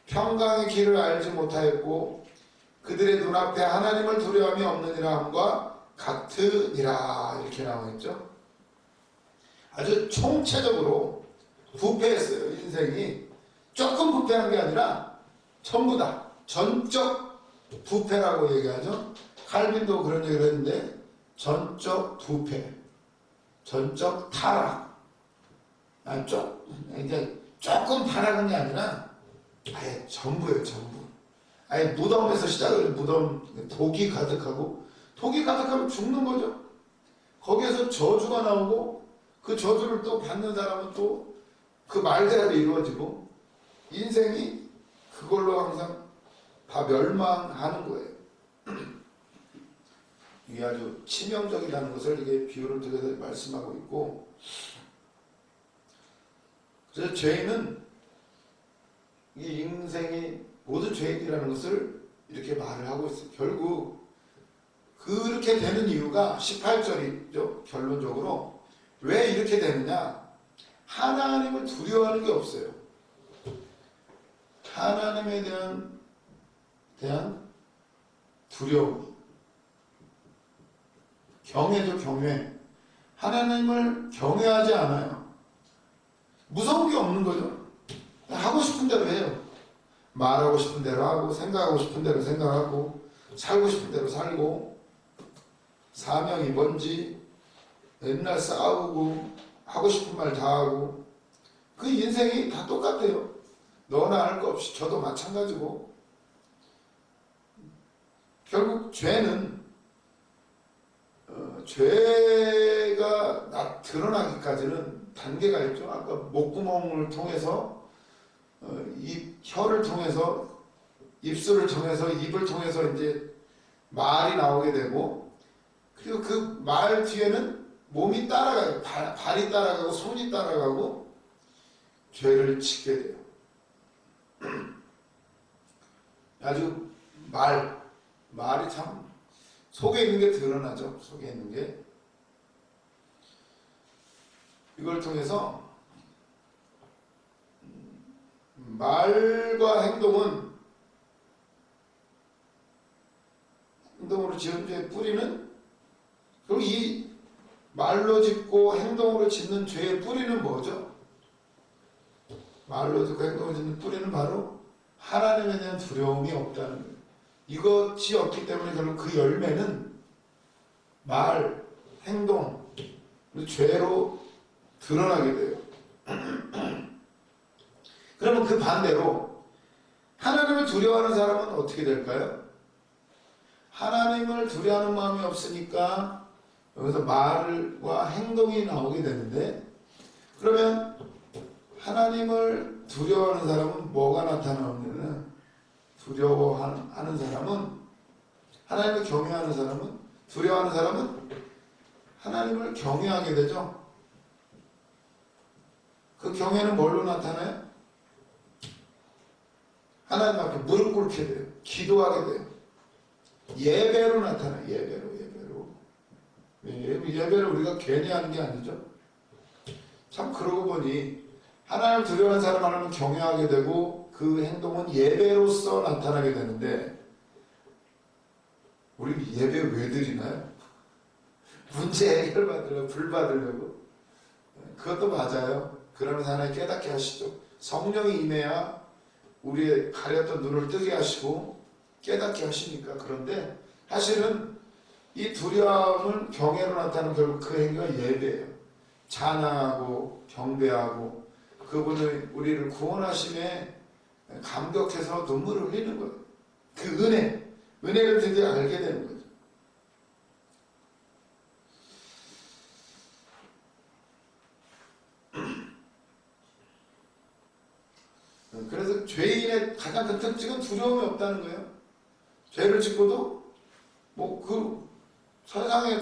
평강의 길을 알지 못하였고 그들의 눈앞에 하나님을 두려움이 없느니라 함과 같으니라. 이렇게 나와있죠. 아주 총체적으로 부패했어요. 인생이 조금 부패한 게 아니라 전부 다 전적 부패라고 얘기하죠. 칼빈도 그런 얘기를 했는데, 전적 부패, 전적 타락. 그러니까 조금 타락한 게 아니라 아예 전부예요. 전부. 아예 무덤에서 시작을, 무덤, 독이 가득하고, 독이 가득하면 죽는 거죠. 거기에서 저주가 나오고, 그 저주를 또 받는 사람은 또 그 말대로 이루어지고, 인생이 그걸로 항상 다 멸망하는 거예요. 이게 아주 치명적이라는 것을 이게 비유를 들여서 말씀하고 있고, 그래서 죄인은 이 인생이 모두 죄인이라는 것을 이렇게 말을 하고 있어요. 결국 그렇게 되는 이유가 18절이죠. 결론적으로 왜 이렇게 되느냐? 하나님을 두려워하는 게 없어요. 하나님에 대한 두려움, 경외죠. 경외. 하나님을 경외하지 않아요. 무서운 게 없는 거죠. 하고 싶은 대로 해요. 말하고 싶은 대로 하고, 생각하고 싶은 대로 생각하고, 살고 싶은 대로 살고, 사명이 뭔지 맨날 싸우고, 하고 싶은 말 다 하고. 그 인생이 다 똑같아요. 너나 할 거 없이 저도 마찬가지고. 결국 죄는 죄가 드러나기까지는 단계가 있죠. 아까 목구멍을 통해서, 입, 혀를 통해서, 입술을 통해서, 입을 통해서 이제 말이 나오게 되고, 그리고 그 말 뒤에는 몸이 따라가요. 발이 따라가고 손이 따라가고 죄를 짓게 돼요. 아주 말이 참 속에 있는 게 드러나죠. 속에 있는 게. 이걸 통해서 말과 행동으로 지은 죄의 뿌리는, 그리고 이 말로 짓고 행동으로 짓는 죄의 뿌리는 뭐죠? 말로 짓고 행동으로 짓는 뿌리는 바로 하나님에 대한 두려움이 없다는 거예요. 이것이 없기 때문에 결국 그 열매는 말, 행동, 죄로 드러나게 돼요. 그러면 그 반대로 하나님을 두려워하는 사람은 어떻게 될까요? 하나님을 두려워하는 마음이 없으니까 여기서 말과 행동이 나오게 되는데, 그러면 하나님을 두려워하는 사람은 뭐가 나타나느냐? 두려워하는 사람은, 하나님을 경외하는 사람은, 두려워하는 사람은 하나님을 경외하게 되죠. 그 경외는 뭘로 나타나요? 하나님 앞에 무릎 꿇게 돼요. 기도하게 돼요. 예배로 나타나요. 예배로. 예배를 우리가 괜히 하는 게 아니죠. 참 그러고 보니 하나님을 두려워하는 사람 하나님을 경외하게 되고, 그 행동은 예배로서 나타나게 되는데, 우리 예배 왜 드리나요? 문제 해결 받으려고, 불 받으려고. 그것도 맞아요. 그러면서 하나님 깨닫게 하시죠. 성령이 임해야 우리의 가렸던 눈을 뜨게 하시고 깨닫게 하시니까. 그런데 사실은 이 두려움은 경외로 나타나는 결국 그 행위가 예배예요. 찬양하고 경배하고 그분의 우리를 구원하심에 감격해서 눈물을 흘리는 거예요. 그 은혜를 드디어 알게 되는 거죠. 그래서 죄인의 가장 큰 특징은 두려움이 없다는 거예요. 죄를 짓고도 뭐 그 세상에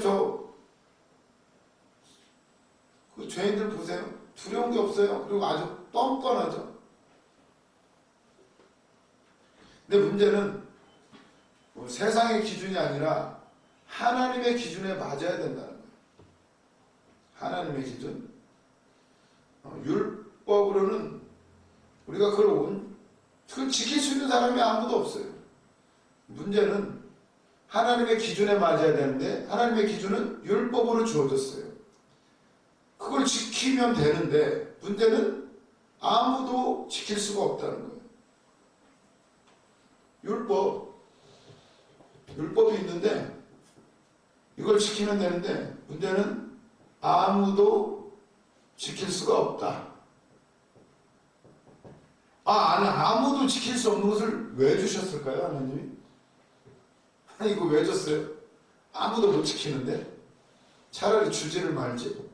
그 죄인들 보세요. 두려운 게 없어요. 그리고 아주 뻔뻔하죠. 근데 문제는 뭐 세상의 기준이 아니라 하나님의 기준에 맞아야 된다는 거예요. 하나님의 기준. 율법으로는 우리가 그걸 지킬 수 있는 사람이 아무도 없어요. 문제는 하나님의 기준에 맞아야 되는데 하나님의 기준은 율법으로 주어졌어요. 그걸 지키면 되는데 문제는 아무도 지킬 수가 없다는 거예요. 율법이 있는데 이걸 지키면 되는데 문제는 아무도 지킬 수가 없다. 아니, 아무도 지킬 수 없는 것을 왜 주셨을까요, 하나님이? 아니, 이거 왜 줬어요? 아무도 못 지키는데 차라리 주지를 말지.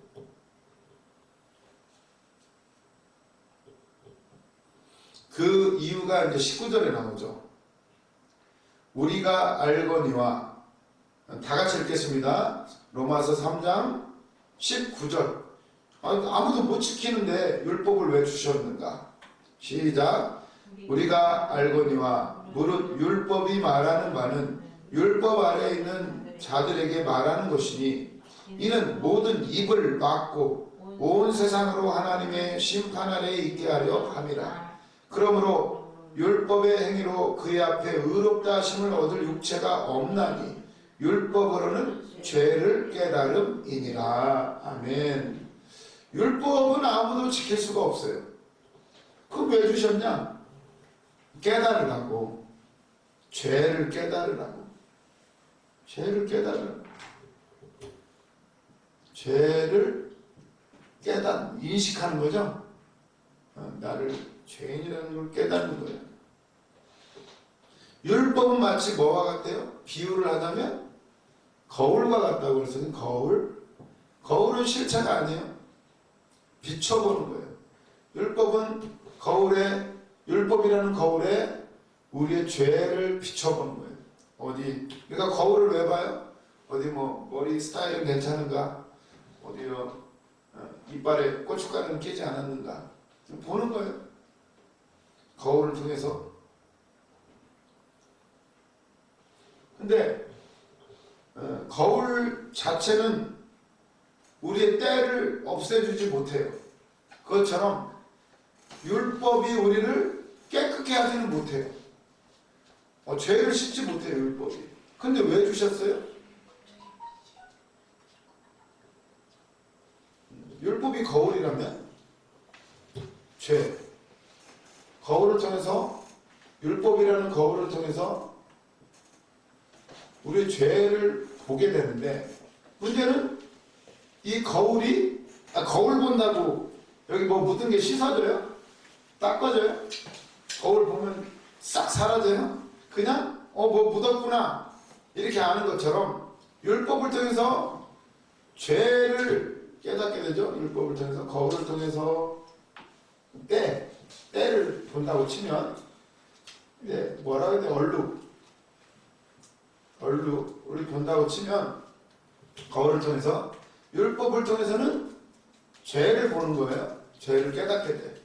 그 이유가 이제 19절에 나오죠. 우리가 알거니와, 다 같이 읽겠습니다. 로마서 3장 19절. 아무도 못 지키는데 율법을 왜 주셨는가? 시작. 우리가 알거니와 무릇 율법이 말하는 바는 율법 아래에 있는 자들에게 말하는 것이니 이는 모든 입을 막고 온 세상으로 하나님의 심판 아래에 있게 하려 함이라. 그러므로 율법의 행위로 그의 앞에 의롭다 하심을 얻을 육체가 없나니 율법으로는 죄를 깨달음이니라. 아멘. 율법은 아무도 지킬 수가 없어요. 그거 왜 주셨냐? 깨달으라고. 죄를 깨달으라고. 죄를 깨달으라고. 죄를 인식하는 거죠. 나를 죄인이라는 걸 깨닫는 거예요. 율법은 마치 뭐와 같아요? 비유를 하자면 거울과 같다고 그래서 거울은 실체가 아니에요. 비춰보는 거예요. 율법이라는 거울에 우리의 죄를 비춰보는 거예요. 그러니까 거울을 왜 봐요? 어디 뭐 머리 스타일은 괜찮은가? 이빨에 고춧가루는 끼지 않았는가? 보는 거예요. 거울을 통해서. 근데 거울 자체는 우리의 때를 없애주지 못해요. 그것처럼 율법이 우리를 깨끗게 하지는 못해요. 죄를 씻지 못해요, 율법이. 근데 왜 주셨어요? 율법이 거울이라면 거울을 통해서, 율법이라는 거울을 통해서 우리의 죄를 보게 되는데 문제는 이 거울 본다고 여기 뭐 묻은 게 씻어져요? 닦아져요? 거울 보면 싹 사라져요? 그냥 뭐 묻었구나 이렇게 아는 것처럼 율법을 통해서 죄를 깨닫게 되죠. 율법을 통해서, 거울을 통해서 때를 본다고 치면 뭐라 그래야 돼? 얼룩을 본다고 치면 거울을 통해서, 율법을 통해서는 죄를 보는 거예요. 죄를 깨닫게 돼.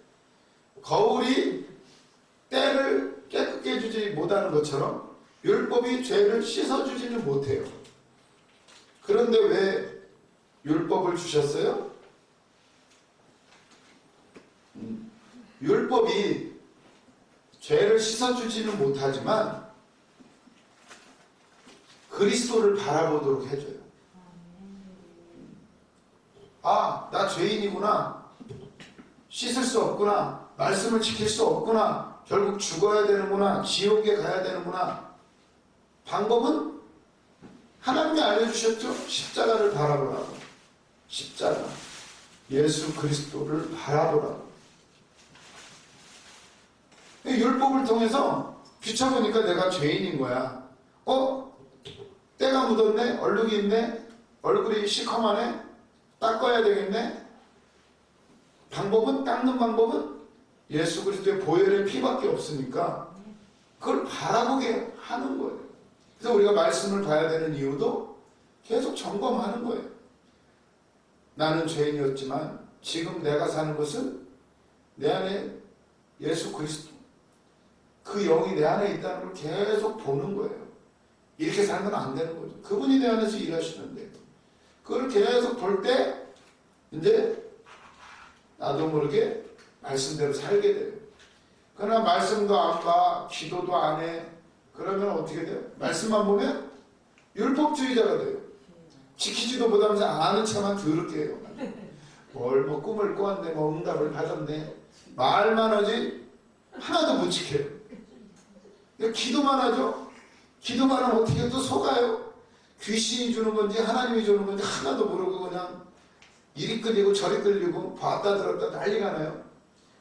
거울이 때를 깨끗게 해주지 못하는 것처럼 율법이 죄를 씻어주지는 못해요. 그런데 왜 율법을 주셨어요? 율법이 죄를 씻어주지는 못하지만 그리스도를 바라보도록 해줘요. 나 죄인이구나. 씻을 수 없구나. 말씀을 지킬 수 없구나. 결국 죽어야 되는구나, 지옥에 가야 되는구나. 방법은 하나님이 알려주셨죠. 십자가를 바라보라고. 십자가, 예수 그리스도를 바라보라고. 율법을 통해서 비춰보니까 내가 죄인인 거야. 때가 묻었네, 얼룩이 있네, 얼굴이 시커하네, 닦아야 되겠네. 닦는 방법은 예수 그리스도의 보혈의 피밖에 없으니까 그걸 바라보게 하는 거예요. 그래서 우리가 말씀을 봐야 되는 이유도 계속 점검하는 거예요. 나는 죄인이었지만 지금 내가 사는 것은 내 안에 예수 그리스도, 그 영이 내 안에 있다는 걸 계속 보는 거예요. 이렇게 사는 건 안 되는 거죠. 그분이 내 안에서 일하시는데 그걸 계속 볼 때 이제 나도 모르게 말씀대로 살게 돼요. 그러나 말씀도 안 봐, 기도도 안 해. 그러면 어떻게 돼요? 말씀만 보면 율법주의자가 돼요. 지키지도 못하면서 아는 척만 더럽게 해요. 뭐 꿈을 꿔왔네, 뭐 응답을 받았네. 말만 하지 하나도 못 지켜요. 기도만 하죠. 기도만 하면 어떻게 또 속아요. 귀신이 주는 건지 하나님이 주는 건지 하나도 모르고 그냥 이리 끌리고 저리 끌리고 봤다 들었다 난리가 나요.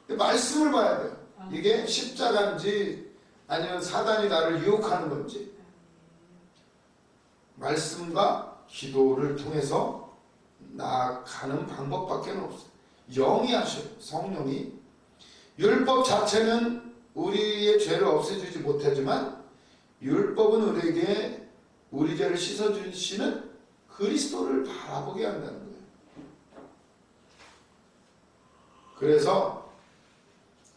말씀을 봐야 돼요. 이게 십자가인지 아니면 사단이 나를 유혹하는 건지. 말씀과 기도를 통해서 나아가는 방법밖에 없어요. 영이 하셔요. 성령이. 율법 자체는 우리의 죄를 없애주지 못하지만 율법은 우리에게 우리 죄를 씻어주시는 그리스도를 바라보게 한다는 거예요.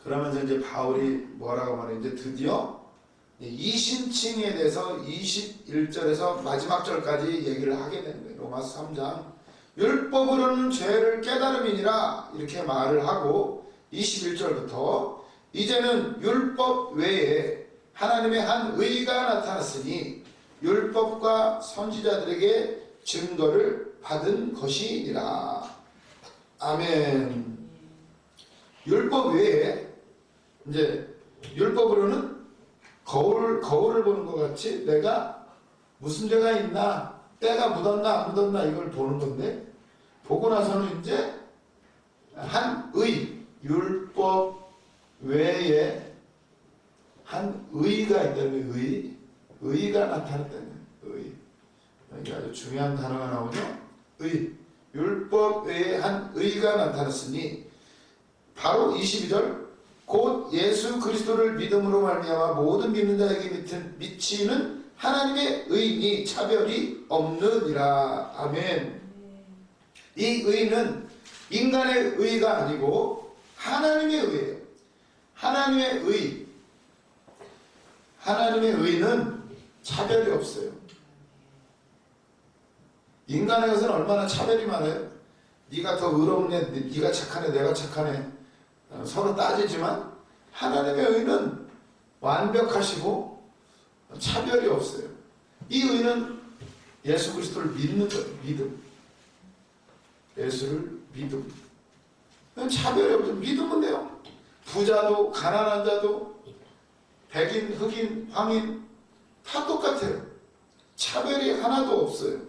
그러면서 이제 바울이 뭐라고 말해? 이제 드디어 이신칭에 대해서 21절에서 마지막 절까지 얘기를 하게 되는 거예요. 로마서 3장. 율법으로는 죄를 깨달음이니라 이렇게 말을 하고 21절부터 이제는 율법 외에 하나님의 한 의가 나타났으니 율법과 선지자들에게 증거를 받은 것이니라. 아멘. 율법 외에 이제 율법으로는 거울을 보는 것 같이 내가 무슨 죄가 있나, 때가 묻었나 안 묻었나 이걸 보는 건데, 보고 나서는 이제 한 율법 외에 한 의가 있다는 거예요. 의가 나타났다는 거예요. 여기 아주 중요한 단어가 나오죠. 율법 외에 한 의가 나타났으니 바로 22절 곧 예수 그리스도를 믿음으로 말미암아 모든 믿는 자에게 미치는 하나님의 의니 차별이 없느니라. 아멘. 이 의는 인간의 의가 아니고 하나님의 의예요. 하나님의 의는 차별이 없어요. 인간의 것은 얼마나 차별이 많아요. 네가 더 의롭네, 네가 착하네, 내가 착하네, 서로 따지지만 하나님의 의는 완벽하시고 차별이 없어요. 이 의는 예수 그리스도를 믿는 거예요. 믿음. 예수를 믿음. 차별이 없어요. 믿으면 돼요. 부자도 가난한 자도 백인, 흑인, 황인 다 똑같아요. 차별이 하나도 없어요.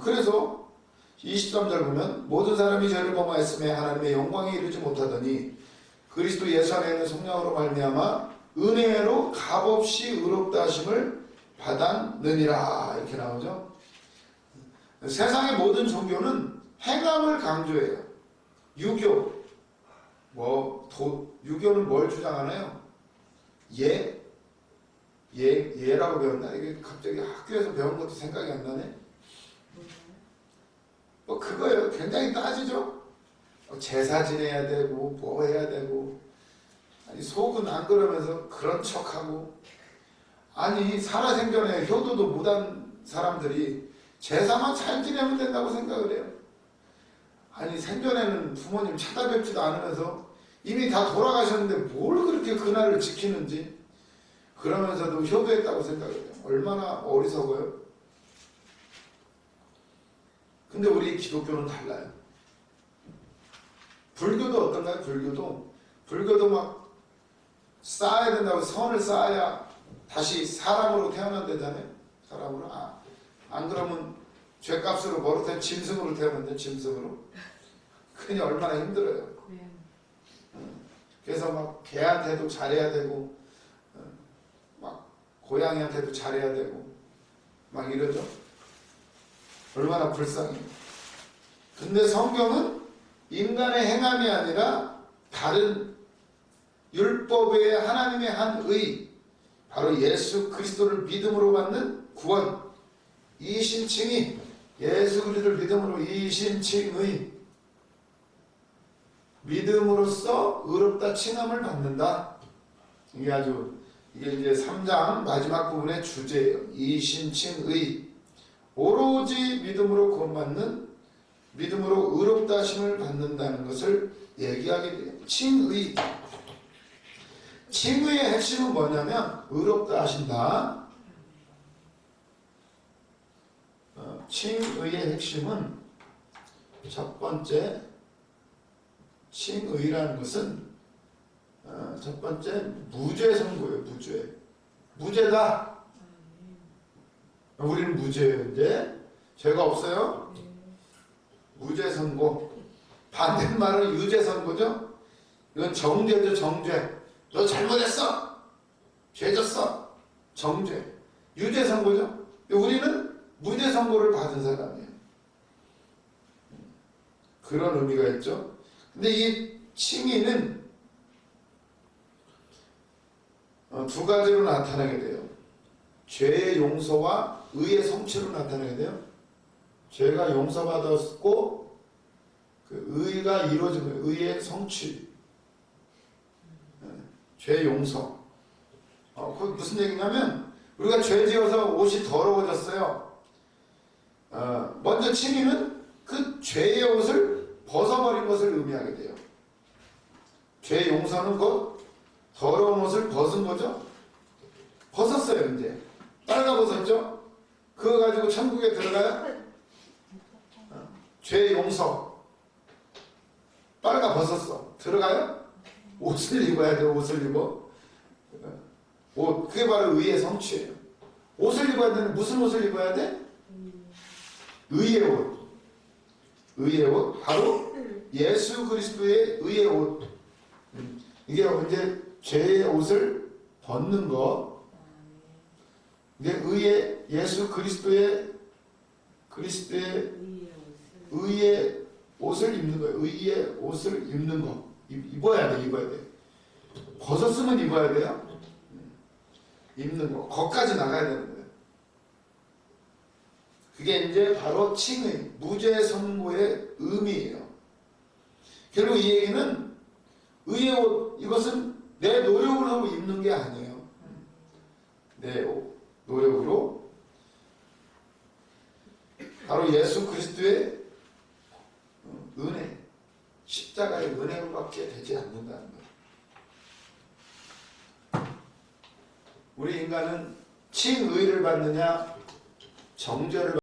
그래서 23절 보면 모든 사람이 죄를 범하였음에 하나님의 영광에 이르지 못하더니 그리스도 예수 안에 있는 성령으로 말미암아 은혜로 값없이 의롭다 하심을 받았느니라. 이렇게 나오죠. 세상의 모든 종교는 행함을 강조해요. 유교는 뭘 주장하나요? 예라고 배웠나? 이게 갑자기 학교에서 배운 것도 생각이 안 나네. 그거예요. 굉장히 따지죠. 제사 지내야 되고 뭐 해야 되고, 아니 속은 안 그러면서 그런 척하고, 아니 살아생전에 효도도 못한 사람들이 제사만 잘 지내면 된다고 생각을 해요. 아니 생전에는 부모님 찾아뵙지도 않으면서 이미 다 돌아가셨는데 뭘 그렇게 그날을 지키는지, 그러면서도 효도했다고 생각을 해요. 얼마나 어리석어요. 근데 우리 기독교는 달라요. 불교도 어떤가요? 불교도 막 쌓아야 된다고, 선을 쌓아야 다시 사람으로 태어난다잖아요. 사람으로. 안 그러면 죄값으로 버릇한 짐승으로 태어난대. 짐승으로. 그니 얼마나 힘들어요. 그래서 막 개한테도 잘해야 되고 막 고양이한테도 잘해야 되고 막 이러죠. 얼마나 불쌍해요. 근데 성경은 인간의 행함이 아니라 다른 율법의 하나님의 한 의, 바로 예수 그리스도를 믿음으로 받는 구원, 이신칭의, 예수 그리스도를 믿음으로 이신칭의 믿음으로써 의롭다 칭함을 받는다. 이게 이제 3장 마지막 부분의 주제예요. 이신칭의, 오로지 믿음으로 구원받는, 믿음으로 의롭다 하심을 받는다는 것을 얘기하게 돼요. 칭의. 칭의의 핵심은 뭐냐면 의롭다 하신다. 칭의의 핵심은 첫 번째, 칭의라는 것은 첫 번째 무죄 선고예요. 무죄다. 우리는 무죄예요. 이제 죄가 없어요. 무죄 선고. 반대말은 유죄 선고죠. 이건 정죄죠. 정죄. 너 잘못했어. 죄졌어. 정죄. 유죄 선고죠. 우리는 무죄 선고를 받은 사람이에요. 그런 의미가 있죠. 근데 이 칭의는 두 가지로 나타나게 돼요. 죄의 용서와 의의 성취로 나타나게 돼요. 죄가 용서받았고 그 의가 이루어진 거예요. 의의 성취. 죄 용서. 그 무슨 얘기냐면 우리가 죄 지어서 옷이 더러워졌어요. 먼저 칭의는 그 죄의 옷을 벗어버린 것을 의미하게 돼요. 죄 용서는 그 더러운 옷을 벗은 거죠. 벗었어요. 이제 빨가 벗었죠. 그거 가지고 천국에 들어가요. 죄 용서 빨가 벗었어. 들어가요? 옷을 입어야 돼요. 옷을 입어. 그게 바로 의의 성취예요. 옷을 입어야 되는데 무슨 옷을 입어야 돼? 의의 옷. 의의 옷. 바로 예수 그리스도의 의의 옷. 이게 이제 죄의 옷을 벗는 거. 이게 의의 예수 그리스도의 의의 옷을 입는 거예요. 의의 옷을 입는 거. 입어야 돼. 벗었으면 입어야 돼요. 입는 거. 거기까지 나가야 되는 거예요. 그게 이제 바로 칭의, 무죄 선고의 의미예요. 결국 이 얘기는 의의 옷, 이것은 내 노력으로 입는 게 아니에요. 내 노력으로 바로 예수 그리스도의 은혜, 십자가의 은혜로밖에 되지 않는다는 거예요. 우리 인간은 칭의를 받느냐 정죄를